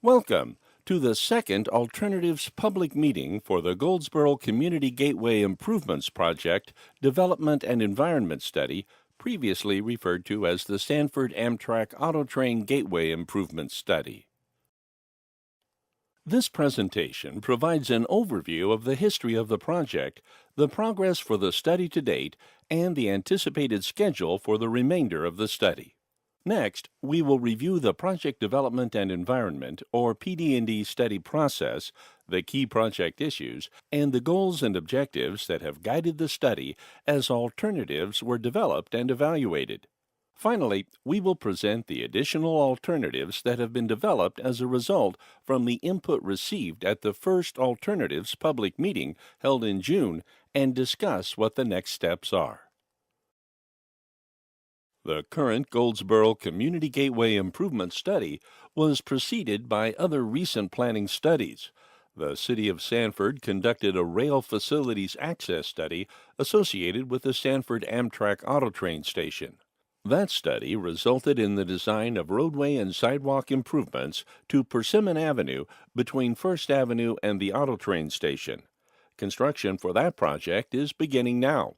Welcome to the second Alternatives public meeting for the Goldsboro Community Gateway Improvements Project Development and Environment Study, previously referred to as the Sanford Amtrak AutoTrain Gateway Improvement Study. This presentation provides an overview of the history of the project, the progress for the study to date, and the anticipated schedule for the remainder of the study. Next, we will review the Project Development and Environment, or PD&E study process, the key project issues, and the goals and objectives that have guided the study as alternatives were developed and evaluated. Finally, we will present the additional alternatives that have been developed as a result from the input received at the first Alternatives public meeting held in June and discuss what the next steps are. The current Goldsboro Community Gateway Improvement Study was preceded by other recent planning studies. The City of Sanford conducted a rail facilities access study associated with the Sanford Amtrak AutoTrain station. That study resulted in the design of roadway and sidewalk improvements to Persimmon Avenue between First Avenue and the AutoTrain station. Construction for that project is beginning now.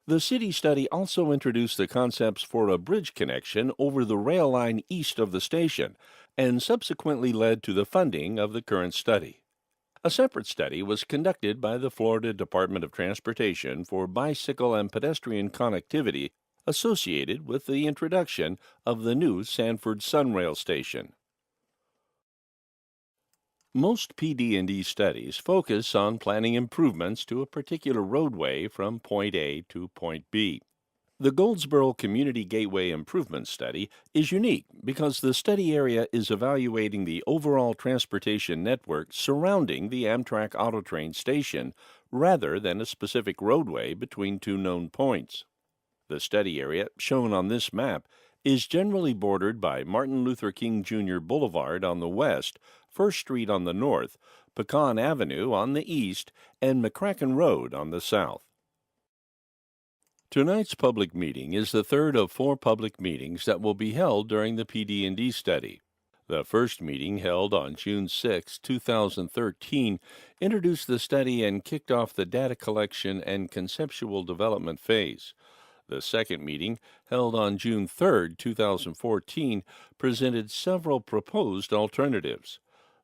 The city study also introduced the concepts for a bridge connection over the rail line east of the station, and subsequently led to the funding of the current study. A separate study was conducted by the Florida Department of Transportation for bicycle and pedestrian connectivity associated with the introduction of the new Sanford Sunrail station. Most PD&E studies focus on planning improvements to a particular roadway from point A to point B. The Goldsboro Community Gateway Improvement Study is unique because the study area is evaluating the overall transportation network surrounding the Amtrak AutoTrain station rather than a specific roadway between two known points. The study area, shown on this map, is generally bordered by Martin Luther King Jr. Boulevard on the west, First Street on the north, Pecan Avenue on the east, and McCracken Road on the south. Tonight's public meeting is the third of 4 public meetings that will be held during the PD&E study. The first meeting, held on June 6, 2013, introduced the study and kicked off the data collection and conceptual development phase. The second meeting, held on June 3, 2014, presented several proposed alternatives.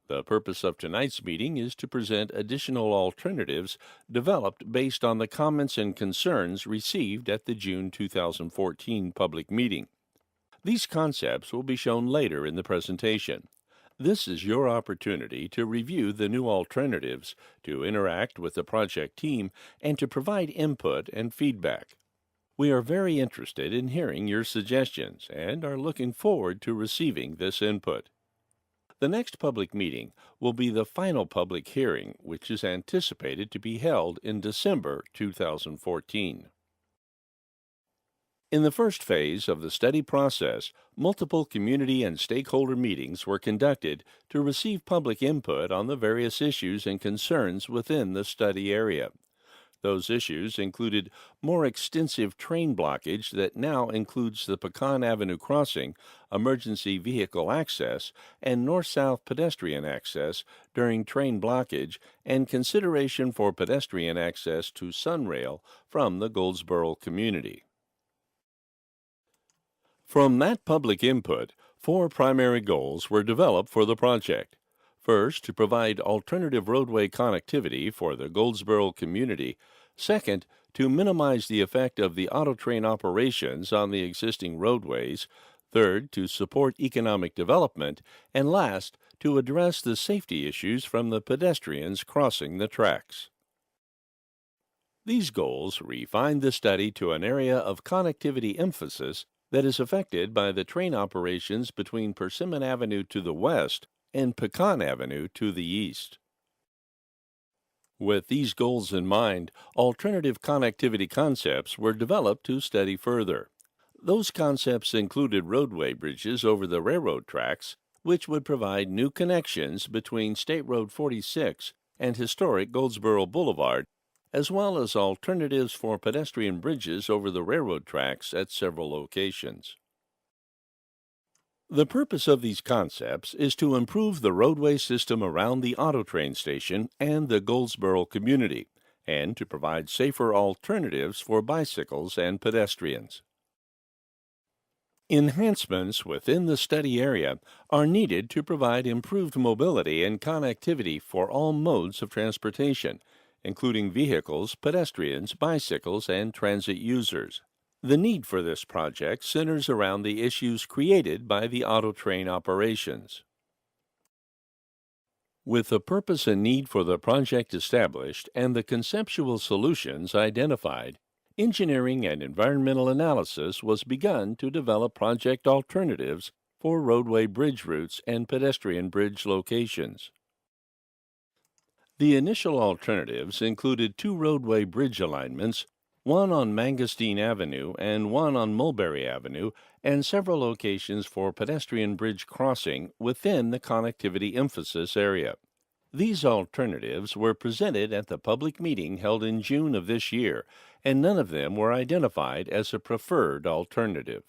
The purpose of tonight's meeting is to present additional alternatives developed based on the comments and concerns received at the June 2014 public meeting. These concepts will be shown later in the presentation. This is your opportunity to review the new alternatives, to interact with the project team, and to provide input and feedback. We are very interested in hearing your suggestions and are looking forward to receiving this input. The next public meeting will be the final public hearing, which is anticipated to be held in December 2014. In the first phase of the study process, multiple community and stakeholder meetings were conducted to receive public input on the various issues and concerns within the study area. Those issues included more extensive train blockage that now includes the Pecan Avenue crossing, emergency vehicle access, and north-south pedestrian access during train blockage, and consideration for pedestrian access to Sunrail from the Goldsboro community. From that public input, 4 primary goals were developed for the project. First, to provide alternative roadway connectivity for the Goldsboro community. Second, to minimize the effect of the AutoTrain operations on the existing roadways. Third, to support economic development. And last, to address the safety issues from the pedestrians crossing the tracks. These goals refine the study to an area of connectivity emphasis that is affected by the train operations between Persimmon Avenue to the west and Pecan Avenue to the east. With these goals in mind, alternative connectivity concepts were developed to study further. Those concepts included roadway bridges over the railroad tracks, which would provide new connections between State Road 46 and historic Goldsboro Boulevard, as well as alternatives for pedestrian bridges over the railroad tracks at several locations. The purpose of these concepts is to improve the roadway system around the auto train station and the Goldsboro community, and to provide safer alternatives for bicycles and pedestrians. Enhancements within the study area are needed to provide improved mobility and connectivity for all modes of transportation, including vehicles, pedestrians, bicycles, and transit users. The need for this project centers around the issues created by the auto train operations. With the purpose and need for the project established and the conceptual solutions identified, engineering and environmental analysis was begun to develop project alternatives for roadway bridge routes and pedestrian bridge locations. The initial alternatives included two roadway bridge alignments, one on Mangosteen Avenue and one on Mulberry Avenue, and several locations for pedestrian bridge crossing within the connectivity emphasis area. These alternatives were presented at the public meeting held in June of this year, and none of them were identified as a preferred alternative.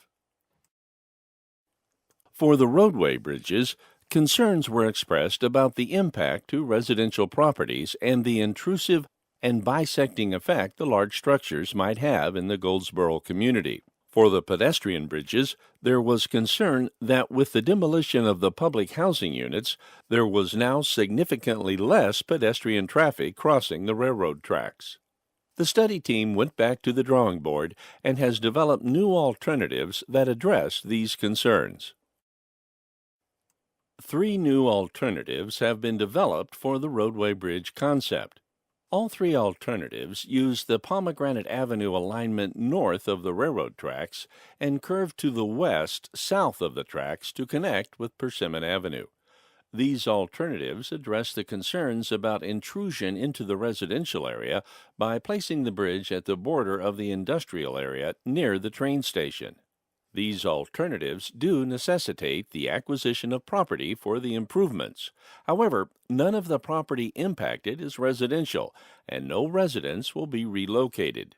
For the roadway bridges, concerns were expressed about the impact to residential properties and the intrusive and bisecting effect the large structures might have in the Goldsboro community. For the pedestrian bridges, there was concern that with the demolition of the public housing units, there was now significantly less pedestrian traffic crossing the railroad tracks. The study team went back to the drawing board and has developed new alternatives that address these concerns. Three new alternatives have been developed for the roadway bridge concept. All three alternatives use the Pomegranate Avenue alignment north of the railroad tracks and curve to the west south of the tracks to connect with Persimmon Avenue. These alternatives address the concerns about intrusion into the residential area by placing the bridge at the border of the industrial area near the train station. These alternatives do necessitate the acquisition of property for the improvements. However, none of the property impacted is residential, and no residents will be relocated.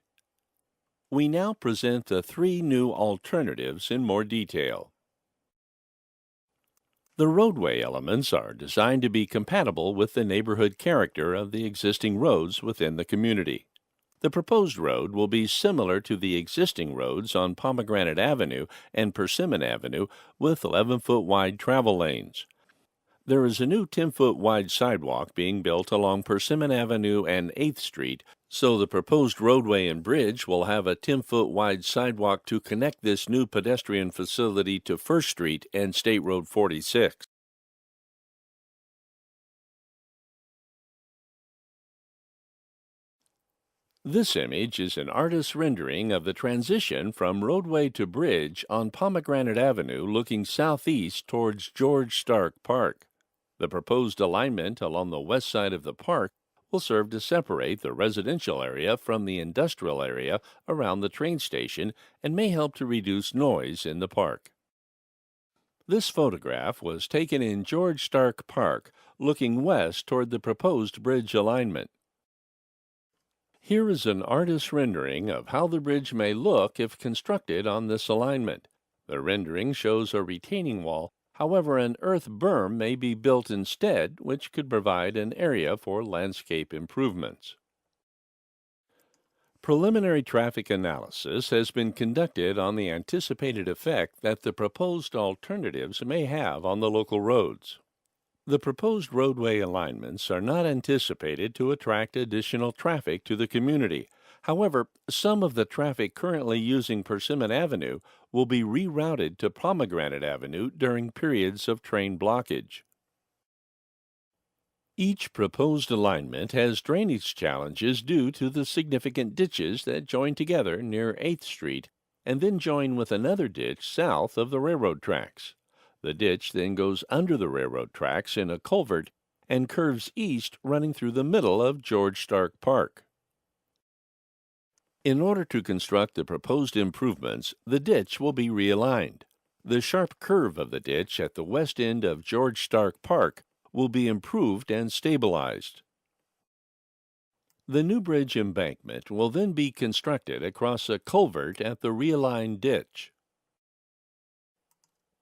We now present the three new alternatives in more detail. The roadway elements are designed to be compatible with the neighborhood character of the existing roads within the community. The proposed road will be similar to the existing roads on Pomegranate Avenue and Persimmon Avenue with 11-foot wide travel lanes. There is a new 10-foot wide sidewalk being built along Persimmon Avenue and 8th Street, so the proposed roadway and bridge will have a 10-foot wide sidewalk to connect this new pedestrian facility to 1st Street and State Road 46. This image is an artist's rendering of the transition from roadway to bridge on Pomegranate Avenue looking southeast towards George Stark Park. The proposed alignment along the west side of the park will serve to separate the residential area from the industrial area around the train station and may help to reduce noise in the park. This photograph was taken in George Stark Park, looking west toward the proposed bridge alignment. Here is an artist's rendering of how the bridge may look if constructed on this alignment. The rendering shows a retaining wall, however an earth berm may be built instead, which could provide an area for landscape improvements. Preliminary traffic analysis has been conducted on the anticipated effect that the proposed alternatives may have on the local roads. The proposed roadway alignments are not anticipated to attract additional traffic to the community. However, some of the traffic currently using Persimmon Avenue will be rerouted to Pomegranate Avenue during periods of train blockage. Each proposed alignment has drainage challenges due to the significant ditches that join together near 8th Street and then join with another ditch south of the railroad tracks. The ditch then goes under the railroad tracks in a culvert and curves east running through the middle of George Stark Park. In order to construct the proposed improvements, the ditch will be realigned. The sharp curve of the ditch at the west end of George Stark Park will be improved and stabilized. The new bridge embankment will then be constructed across a culvert at the realigned ditch.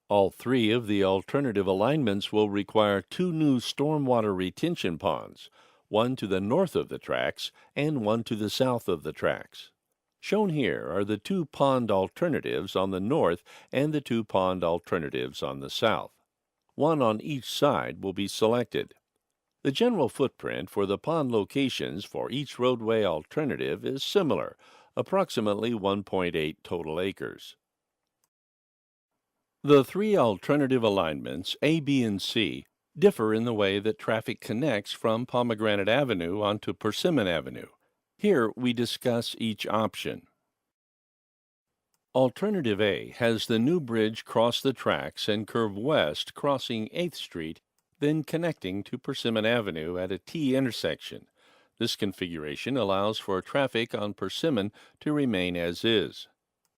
All three of the alternative alignments will require two new stormwater retention ponds, one to the north of the tracks and one to the south of the tracks. Shown here are the two pond alternatives on the north and the two pond alternatives on the south. One on each side will be selected. The general footprint for the pond locations for each roadway alternative is similar, approximately 1.8 total acres. The three alternative alignments, A, B, and C, differ in the way that traffic connects from Pomegranate Avenue onto Persimmon Avenue. Here we discuss each option. Alternative A has the new bridge cross the tracks and curve west, crossing 8th Street, then connecting to Persimmon Avenue at a T intersection. This configuration allows for traffic on Persimmon to remain as is.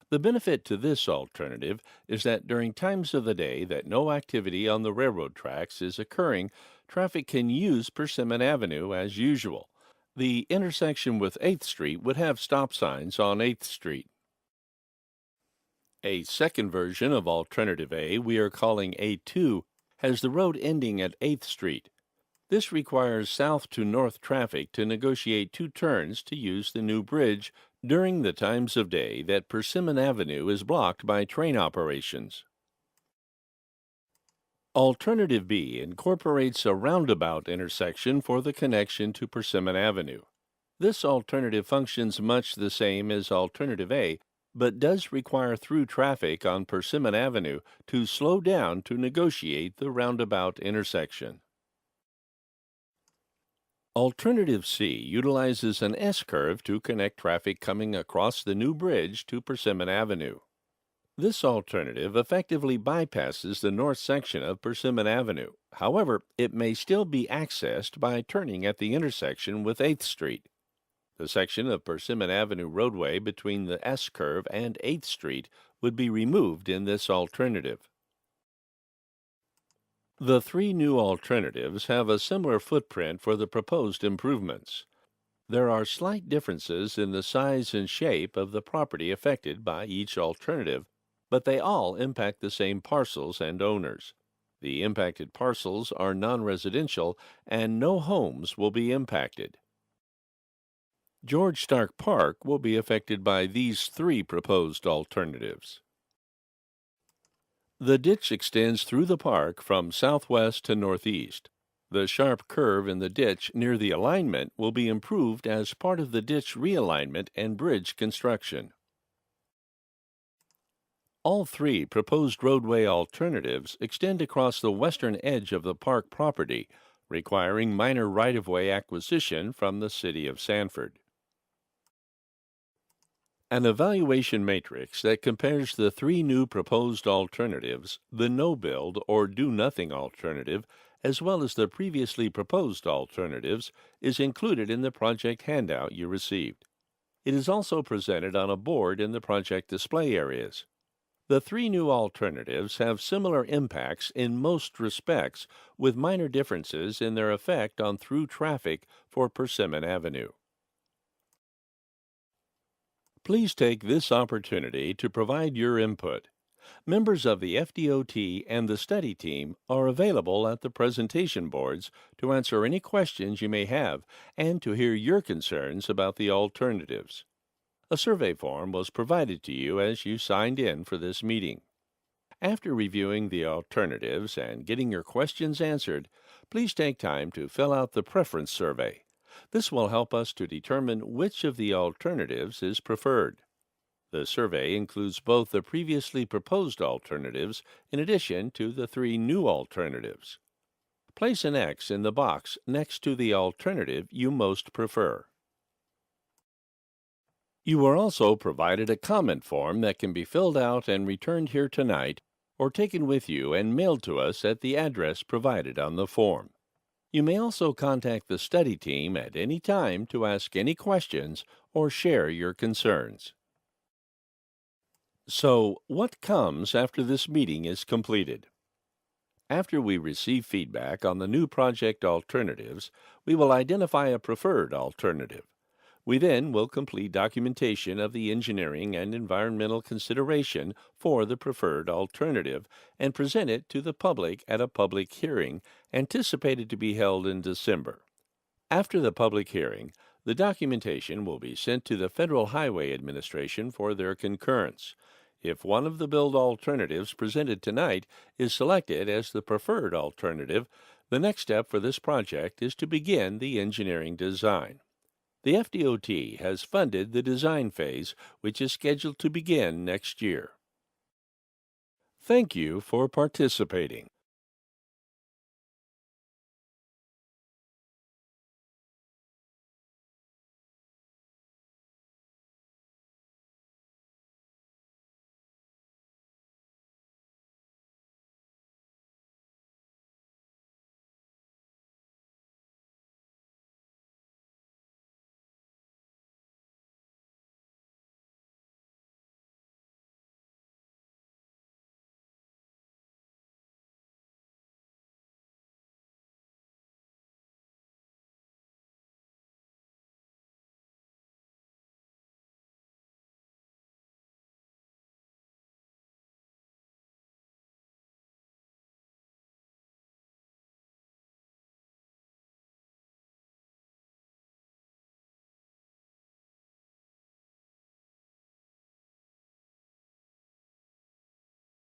The benefit to this alternative is that during times of the day that no activity on the railroad tracks is occurring, traffic can use Persimmon Avenue as usual. The intersection with 8th Street would have stop signs on 8th Street. A second version of Alternative A we are calling A2 has the road ending at 8th Street. This requires south to north traffic to negotiate two turns to use the new bridge during the times of day that Persimmon Avenue is blocked by train operations. Alternative B incorporates a roundabout intersection for the connection to Persimmon Avenue. This alternative functions much the same as Alternative A, but does require through traffic on Persimmon Avenue to slow down to negotiate the roundabout intersection. Alternative C utilizes an S-curve to connect traffic coming across the new bridge to Persimmon Avenue. This alternative effectively bypasses the north section of Persimmon Avenue. However, it may still be accessed by turning at the intersection with 8th Street. The section of Persimmon Avenue roadway between the S-curve and 8th Street would be removed in this alternative. The three new alternatives have a similar footprint for the proposed improvements. There are slight differences in the size and shape of the property affected by each alternative, but they all impact the same parcels and owners. The impacted parcels are non-residential and no homes will be impacted. George Stark Park will be affected by these three proposed alternatives. The ditch extends through the park from southwest to northeast. The sharp curve in the ditch near the alignment will be improved as part of the ditch realignment and bridge construction. All three proposed roadway alternatives extend across the western edge of the park property, requiring minor right-of-way acquisition from the City of Sanford. An evaluation matrix that compares the three new proposed alternatives, the no-build or do-nothing alternative, as well as the previously proposed alternatives, is included in the project handout you received. It is also presented on a board in the project display areas. The three new alternatives have similar impacts in most respects, with minor differences in their effect on through traffic for Persimmon Avenue. Please take this opportunity to provide your input. Members of the FDOT and the study team are available at the presentation boards to answer any questions you may have and to hear your concerns about the alternatives. A survey form was provided to you as you signed in for this meeting. After reviewing the alternatives and getting your questions answered, please take time to fill out the preference survey. This will help us to determine which of the alternatives is preferred. The survey includes both the previously proposed alternatives in addition to the three new alternatives. Place an X in the box next to the alternative you most prefer. You are also provided a comment form that can be filled out and returned here tonight or taken with you and mailed to us at the address provided on the form. You may also contact the study team at any time to ask any questions or share your concerns. So, what comes after this meeting is completed? After we receive feedback on the new project alternatives, we will identify a preferred alternative. We then will complete documentation of the engineering and environmental consideration for the preferred alternative and present it to the public at a public hearing anticipated to be held in December. After the public hearing, the documentation will be sent to the Federal Highway Administration for their concurrence. If one of the build alternatives presented tonight is selected as the preferred alternative, the next step for this project is to begin the engineering design. The FDOT has funded the design phase, which is scheduled to begin next year. Thank you for participating.